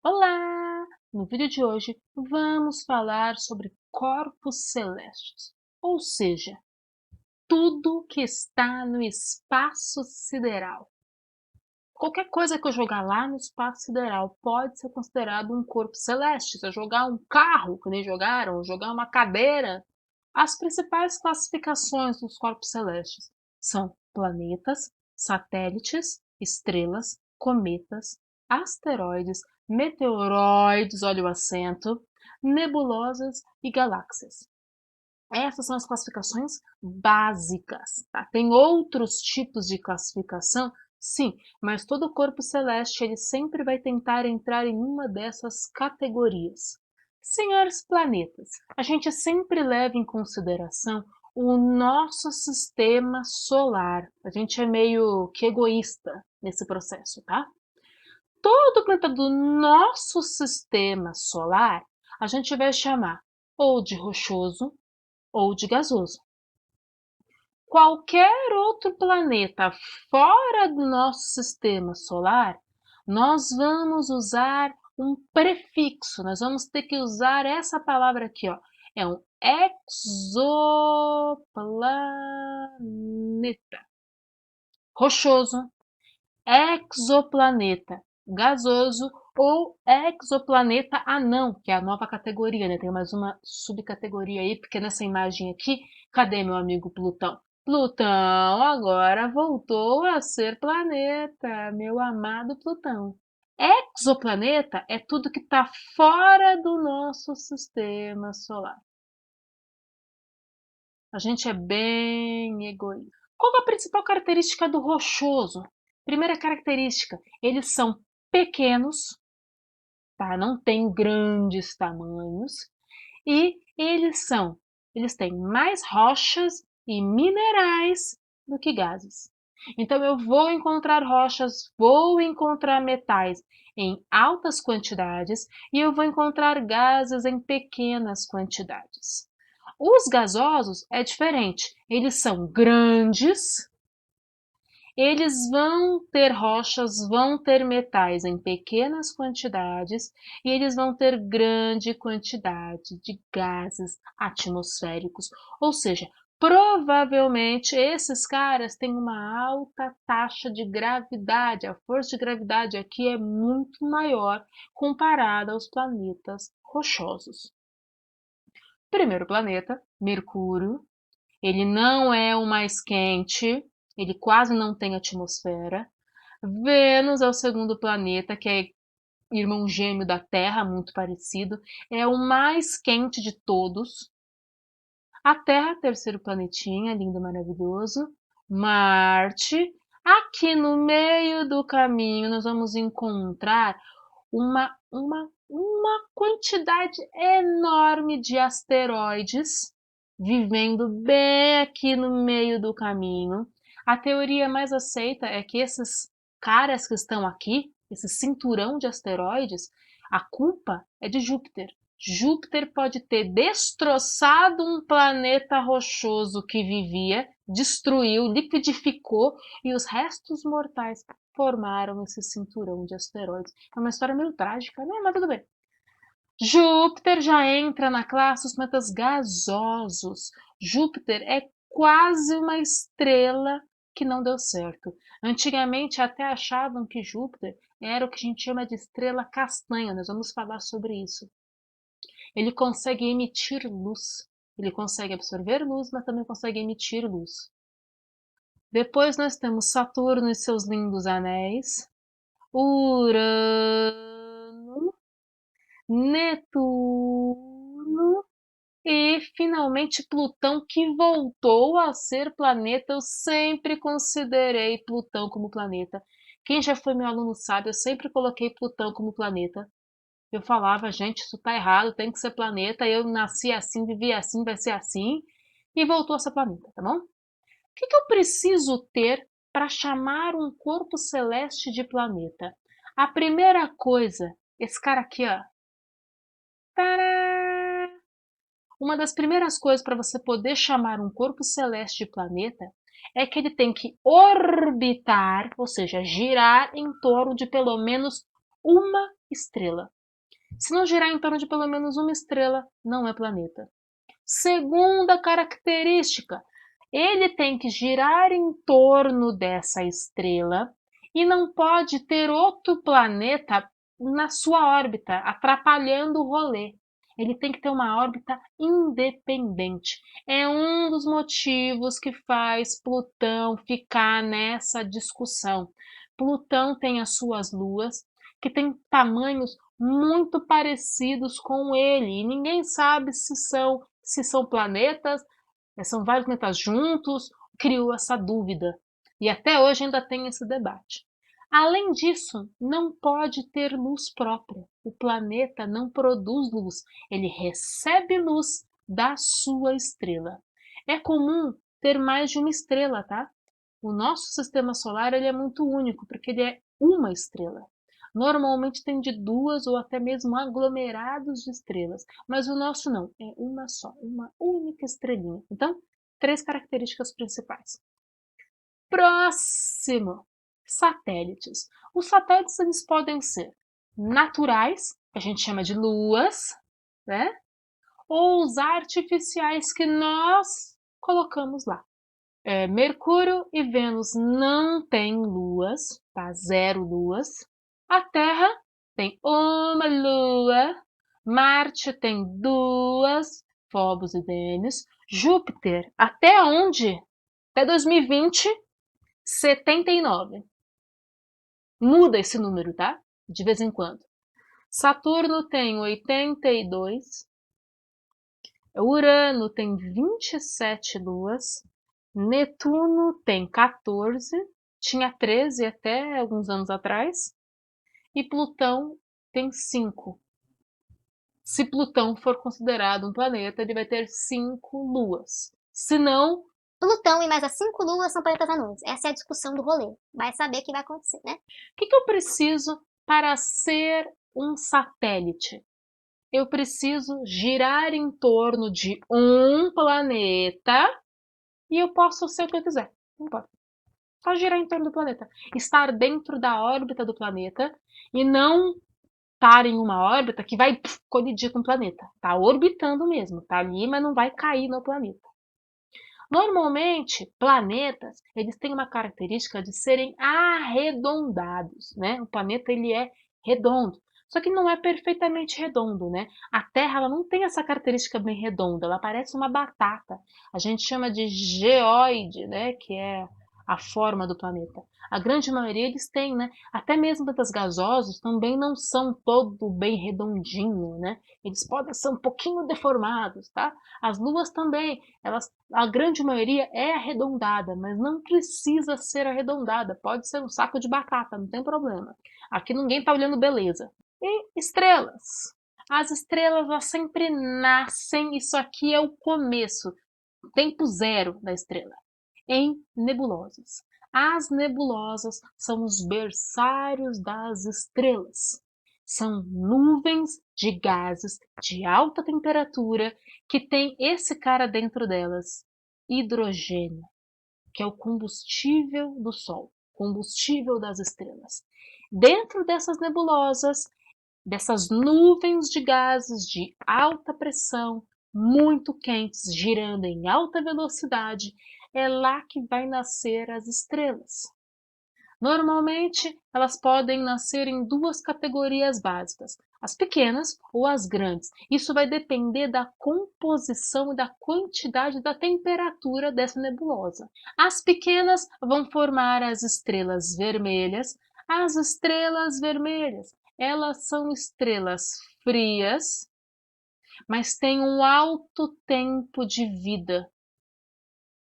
Olá! No vídeo de hoje vamos falar sobre corpos celestes, ou seja, tudo que está no espaço sideral. Qualquer coisa que eu jogar lá no espaço sideral pode ser considerado um corpo celeste. Se eu jogar um carro, que nem jogaram, ou jogar uma cadeira. As principais classificações dos corpos celestes são planetas, satélites, estrelas, cometas, asteroides, meteoroides, olha o acento, nebulosas e galáxias. Essas são as classificações básicas, tá? Tem outros tipos de classificação, sim, mas todo corpo celeste ele sempre vai tentar entrar em uma dessas categorias. Senhores planetas, a gente sempre leva em consideração o nosso sistema solar. A gente é meio que egoísta nesse processo, tá? Todo planeta do nosso sistema solar a gente vai chamar ou de rochoso ou de gasoso. Qualquer outro planeta fora do nosso sistema solar, nós vamos usar um prefixo, nós vamos ter que usar essa palavra aqui, ó. É um exoplaneta. Rochoso, exoplaneta gasoso ou exoplaneta anão, que é a nova categoria, né? Tem mais uma subcategoria aí, porque nessa imagem aqui, cadê meu amigo Plutão? Plutão agora voltou a ser planeta, meu amado Plutão. Exoplaneta é tudo que está fora do nosso sistema solar. A gente é bem egoísta. Qual é a principal característica do rochoso? Primeira característica, eles são pequenos, tá? Não têm grandes tamanhos e eles têm mais rochas e minerais do que gases. Então eu vou encontrar rochas, vou encontrar metais em altas quantidades e eu vou encontrar gases em pequenas quantidades. Os gasosos é diferente, eles são grandes, eles vão ter rochas, vão ter metais em pequenas quantidades e eles vão ter grande quantidade de gases atmosféricos. Ou seja, provavelmente esses caras têm uma alta taxa de gravidade. A força de gravidade aqui é muito maior comparada aos planetas rochosos. Primeiro planeta, Mercúrio. Ele não é o mais quente, ele quase não tem atmosfera. Vênus é o segundo planeta, que é irmão gêmeo da Terra, muito parecido. É o mais quente de todos. A Terra, terceiro planetinha, lindo, maravilhoso. Marte. Aqui no meio do caminho nós vamos encontrar uma quantidade enorme de asteroides vivendo bem aqui no meio do caminho. A teoria mais aceita é que esses caras que estão aqui, esse cinturão de asteroides, a culpa é de Júpiter. Júpiter pode ter destroçado um planeta rochoso que vivia, destruiu, liquidificou e os restos mortais formaram esse cinturão de asteroides. É uma história meio trágica, né? Mas tudo bem. Júpiter já entra na classe dos planetas gasosos. Júpiter é quase uma estrela que não deu certo. Antigamente até achavam que Júpiter era o que a gente chama de estrela castanha. Nós vamos falar sobre isso. Ele consegue emitir luz. Ele consegue absorver luz, mas também consegue emitir luz. Depois nós temos Saturno e seus lindos anéis, Urano, Netuno e finalmente Plutão, que voltou a ser planeta. Eu sempre considerei Plutão como planeta. Quem já foi meu aluno sabe, eu sempre coloquei Plutão como planeta. Eu falava, gente, isso tá errado, tem que ser planeta. Eu nasci assim, vivi assim, vai ser assim. E voltou a ser planeta, tá bom? O que eu preciso ter para chamar um corpo celeste de planeta? A primeira coisa, esse cara aqui, ó. Tadá! Uma das primeiras coisas para você poder chamar um corpo celeste de planeta é que ele tem que orbitar, ou seja, girar em torno de pelo menos uma estrela. Se não girar em torno de pelo menos uma estrela, não é planeta. Segunda característica, ele tem que girar em torno dessa estrela e não pode ter outro planeta na sua órbita, atrapalhando o rolê. Ele tem que ter uma órbita independente. É um dos motivos que faz Plutão ficar nessa discussão. Plutão tem as suas luas, que têm tamanhos muito parecidos com ele, e ninguém sabe se são planetas, são vários planetas juntos, criou essa dúvida. E até hoje ainda tem esse debate. Além disso, não pode ter luz própria. O planeta não produz luz, ele recebe luz da sua estrela. É comum ter mais de uma estrela, tá? O nosso sistema solar ele é muito único, porque ele é uma estrela. Normalmente tem de duas ou até mesmo aglomerados de estrelas, mas o nosso não, é uma só, uma única estrelinha. Então, 3 características principais. Próximo, satélites. Os satélites eles podem ser naturais, que a gente chama de luas, né? Ou os artificiais que nós colocamos lá. Mercúrio e Vênus não têm luas, tá? 0 luas. A Terra tem uma lua. Marte tem 2, Phobos e Vênus. Júpiter, até onde? Até 2020, 79. Muda esse número, tá? De vez em quando. Saturno tem 82. Urano tem 27 luas. Netuno tem 14, tinha 13 até alguns anos atrás, e Plutão tem 5. Se Plutão for considerado um planeta, ele vai ter 5 luas. Se não, Plutão e mais as 5 luas são planetas anões. Essa é a discussão do rolê. Vai saber o que vai acontecer, né? o que eu preciso para ser um satélite? Eu preciso girar em torno de um planeta e eu posso ser o que eu quiser. Não importa. Só girar em torno do planeta. Estar dentro da órbita do planeta e não estar em uma órbita que vai colidir com o planeta. Tá orbitando mesmo, tá ali, mas não vai cair no planeta. Normalmente, planetas, eles têm uma característica de serem arredondados, né? O planeta ele é redondo. Só que não é perfeitamente redondo, né? A Terra ela não tem essa característica bem redonda, ela parece uma batata. A gente chama de geóide, né? Que é a forma do planeta. A grande maioria eles têm, né? Até mesmo das gasosos também não são todo bem redondinho, né? Eles podem ser um pouquinho deformados, tá? As luas também, a grande maioria é arredondada, mas não precisa ser arredondada. Pode ser um saco de batata, não tem problema. Aqui ninguém está olhando beleza. E estrelas. As estrelas elas sempre nascem, isso aqui é o começo, tempo zero da estrela, em nebulosas. As nebulosas são os berçários das estrelas. São nuvens de gases de alta temperatura que tem esse cara dentro delas, hidrogênio, que é o combustível do Sol, combustível das estrelas. Dentro dessas nebulosas, dessas nuvens de gases de alta pressão, muito quentes, girando em alta velocidade, é lá que vai nascer as estrelas. Normalmente, elas podem nascer em 2 categorias básicas, as pequenas ou as grandes. Isso vai depender da composição e da quantidade da temperatura dessa nebulosa. As pequenas vão formar as estrelas vermelhas. As estrelas vermelhas, elas são estrelas frias, mas têm um alto tempo de vida.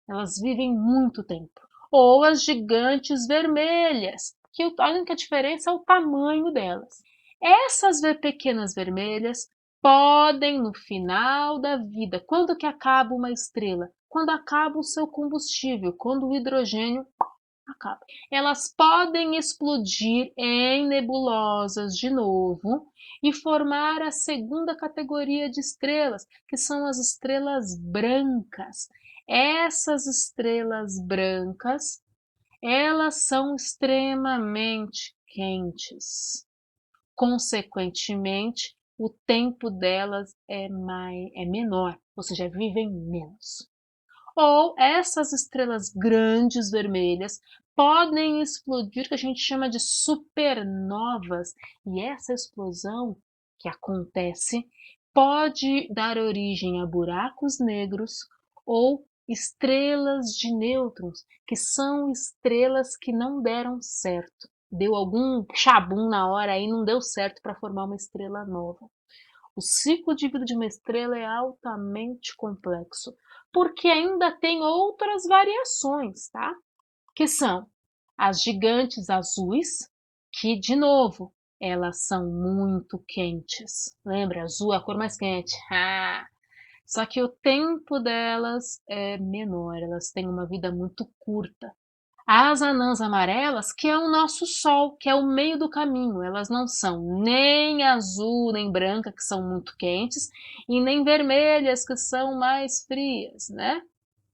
Elas vivem muito tempo. Ou as gigantes vermelhas, que a única diferença é o tamanho delas. Essas pequenas vermelhas podem, no final da vida, quando que acaba uma estrela? Quando acaba o seu combustível, quando o hidrogênio acaba. Elas podem explodir em nebulosas de novo e formar a segunda categoria de estrelas, que são as estrelas brancas. Essas estrelas brancas, elas são extremamente quentes. Consequentemente, o tempo delas é menor, ou seja, vivem menos. Ou essas estrelas grandes vermelhas podem explodir, que a gente chama de supernovas, e essa explosão que acontece pode dar origem a buracos negros ou estrelas de nêutrons, que são estrelas que não deram certo. Deu algum chabum na hora e não deu certo para formar uma estrela nova. O ciclo de vida de uma estrela é altamente complexo, porque ainda tem outras variações, tá? Que são as gigantes azuis, que, de novo, elas são muito quentes. Lembra, azul é a cor mais quente. Só que o tempo delas é menor, elas têm uma vida muito curta. As anãs amarelas, que é o nosso Sol, que é o meio do caminho. Elas não são nem azul nem branca, que são muito quentes, e nem vermelhas, que são mais frias, né?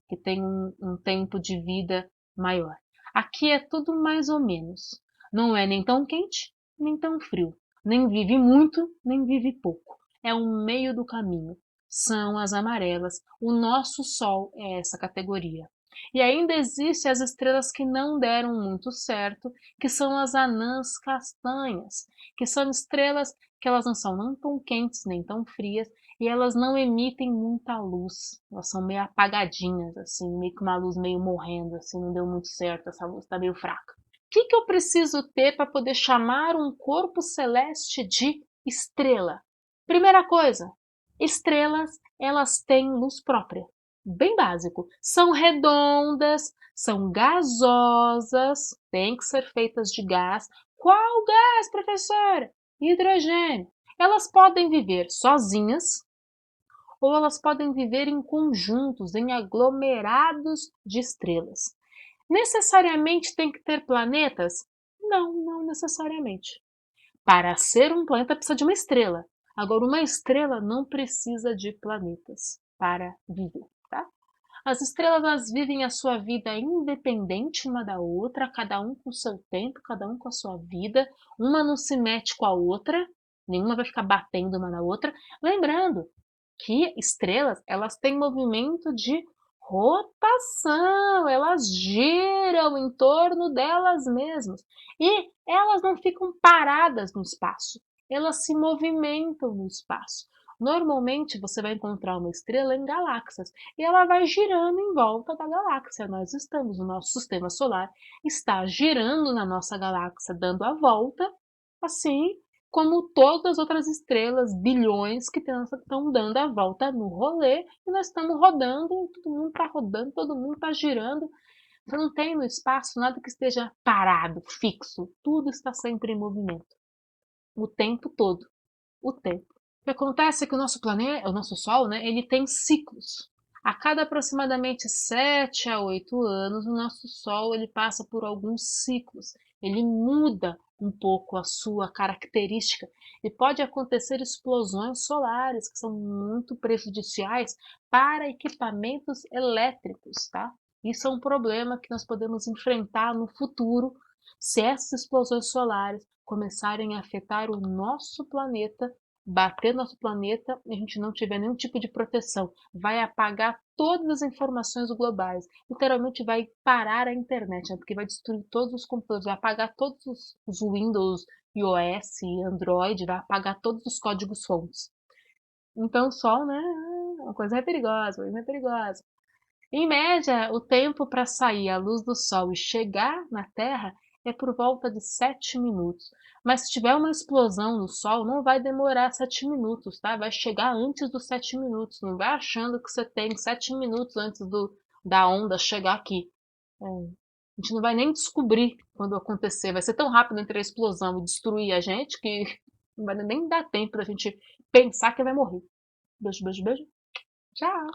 Que tem um tempo de vida maior. Aqui é tudo mais ou menos. Não é nem tão quente, nem tão frio. Nem vive muito, nem vive pouco. É um meio do caminho. São as amarelas. O nosso Sol é essa categoria. E ainda existem as estrelas que não deram muito certo, que são as anãs castanhas, que são estrelas que elas não são nem tão quentes nem tão frias, e elas não emitem muita luz. Elas são meio apagadinhas, assim, meio que uma luz meio morrendo, assim, não deu muito certo, essa luz está meio fraca. O que eu preciso ter para poder chamar um corpo celeste de estrela? Primeira coisa, estrelas, elas têm luz própria. Bem básico. São redondas, são gasosas, têm que ser feitas de gás. Qual gás, professora? Hidrogênio. Elas podem viver sozinhas ou elas podem viver em conjuntos, em aglomerados de estrelas. Necessariamente tem que ter planetas? Não, não necessariamente. Para ser um planeta precisa de uma estrela. Agora, uma estrela não precisa de planetas para viver, tá? As estrelas elas vivem a sua vida independente uma da outra, cada um com o seu tempo, cada um com a sua vida. Uma não se mete com a outra, nenhuma vai ficar batendo uma na outra. Lembrando que estrelas elas têm movimento de rotação, elas giram em torno delas mesmas e elas não ficam paradas no espaço, elas se movimentam no espaço. Normalmente você vai encontrar uma estrela em galáxias e ela vai girando em volta da galáxia. Nós estamos, o nosso sistema solar está girando na nossa galáxia, dando a volta, assim como todas as outras estrelas, bilhões que estão dando a volta no rolê e nós estamos rodando, todo mundo está rodando, todo mundo está girando. Você não tem no espaço nada que esteja parado, fixo, tudo está sempre em movimento, o tempo todo, o tempo. O que acontece é que o nosso planeta, o nosso Sol, né, ele tem ciclos. A cada aproximadamente 7 a 8 anos, o nosso Sol ele passa por alguns ciclos. Ele muda um pouco a sua característica e pode acontecer explosões solares que são muito prejudiciais para equipamentos elétricos, tá? Isso é um problema que nós podemos enfrentar no futuro se essas explosões solares começarem a afetar o nosso planeta, bater nosso planeta e a gente não tiver nenhum tipo de proteção. Vai apagar todas as informações globais. Literalmente vai parar a internet, né? Porque vai destruir todos os computadores, vai apagar todos os Windows, iOS, Android, vai apagar todos os códigos fontes. Então o Sol, né? Uma coisa é perigosa, uma coisa é perigosa. Em média, o tempo para sair a luz do Sol e chegar na Terra é por volta de 7 minutos. Mas se tiver uma explosão no Sol, não vai demorar 7 minutos, tá? Vai chegar antes dos 7 minutos. Não vai achando que você tem 7 minutos antes da onda chegar aqui. A gente não vai nem descobrir quando acontecer. Vai ser tão rápido entre a explosão e destruir a gente que não vai nem dar tempo da gente pensar que vai morrer. Beijo, beijo, beijo. Tchau!